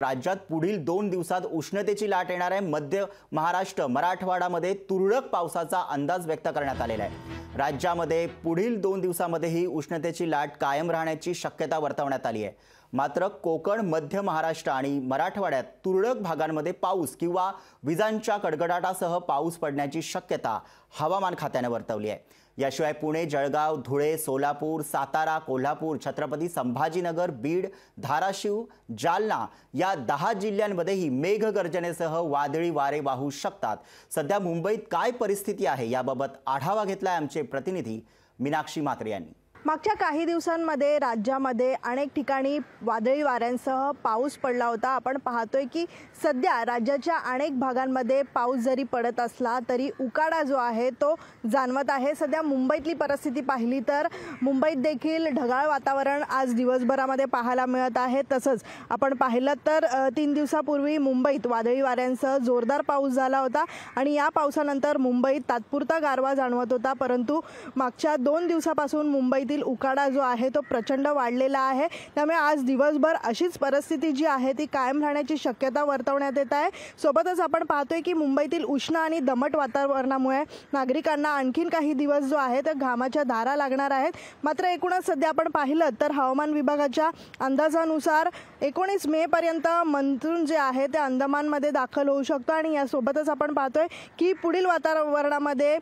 राज्यात पुढील 2 दिवसात उष्णतेची लाट येणार आहे। मध्य महाराष्ट्र मराठवाड्यामध्ये तुरळक पावसाचा अंदाज व्यक्त करण्यात आलेला आहे। राज्यामध्ये पुढील 2 दिवसांमध्येही उष्णतेची लाट कायम राहण्याची शक्यता वर्तवण्यात आली आहे। मात्र कोकण, मध्य महाराष्ट्र आणि मराठवाड्यात तुरळक भागांमध्ये पाऊस किंवा विजांच्या कडकडाटासह पाऊस पडण्याची शक्यता हवामान खात्याने वर्तवली आहे। याशिवाय पुणे, जळगाव, धुळे, सोलापूर, सातारा, कोल्हापूर, छत्रपती संभाजीनगर, बीड, धाराशिव, जालना या 10 जिल्ह्यांमध्येही मेघगर्जनेसह वादळी वारे वाहू शकतात। सध्या मुंबईत काय परिस्थिती आहे याबाबत आढावा घेतलाय आमचे प्रतिनिधी मीनाक्षी म्हात्रे यांनी। मागच्या काही दिवसांमध्ये राज्यामध्ये अनेक ठिकाणी वादळी वाऱ्यांसह पाऊस पडला होता। आपण पाहतोय की सध्या राज्याच्या अनेक भागांमध्ये पाऊस जरी पडत असला तरी उकाडा जो आहे तो जाणवत आहे। सध्या मुंबईतली परिस्थिती पाहिली तर मुंबईत देखील ढगाळ वातावरण आज दिवसभरामध्ये पाहायला मिळत आहे। तसंच आपण पाहिलं तर 3 दिवसापूर्वी मुंबईत वादळी वाऱ्यांसह जोरदार पाऊस झाला होता आणि या पावसानंतर मुंबईत तात्पुरता गारवा जाणवत होता। परंतु मागच्या 2 दिवसापासून मुंबईतील उकाडा जो आहे तो प्रचंड वाढलेला आहे। त्यामुळे आज दिवसभर अशीच परिस्थिती जी आहे ती कायम राहण्याची शक्यता वर्तवण्यात येत आहे। सोबतच आपण पाहतोय की मुंबईतील उष्ण आणि दमट वातावरणामुळे नागरिकांना आणखीन काही दिवस जो आहे तर घामाच्या धारा लागणार आहेत। मात्र एकूणच सध्या आपण पाहिलं तर हवामान विभागाच्या अंदाजानुसार 19 मे पर्यंत मान्सून जे आहे ते अंदमानमध्ये दाखल होऊ शकतो आणि यासोबतच आपण पाहतोय की पुढील वातावरणामध्ये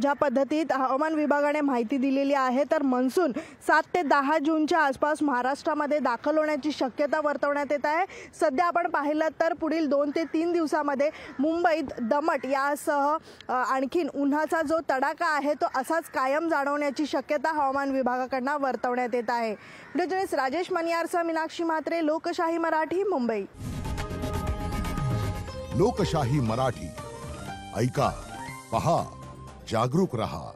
ज्या पद्धतीत हवामान विभागाने माहिती दिलेली आहे तर मान्सून 7 ते 10 जूनच्या आसपास महाराष्ट्रामध्ये दाखल होण्याची शक्यता वर्तवण्यात येत आहे। सध्या आपण पाहिलं तर पुढील 2 ते 3 दिवसांमध्ये मुंबईत दमट यासह आणखीन उन्हाचा जो तडाखा आहे तो असाच कायम जाणवण्याची शक्यता हवामान विभागाकडून वर्तवण्यात येत आहे। जर्नलिस्ट राजेश मनियारसह मीनाक्षी म्हात्रे, लोकशाही मराठी, मुंबई। लोकशाही मराठी, ऐका, पहा, जागरूक रहा।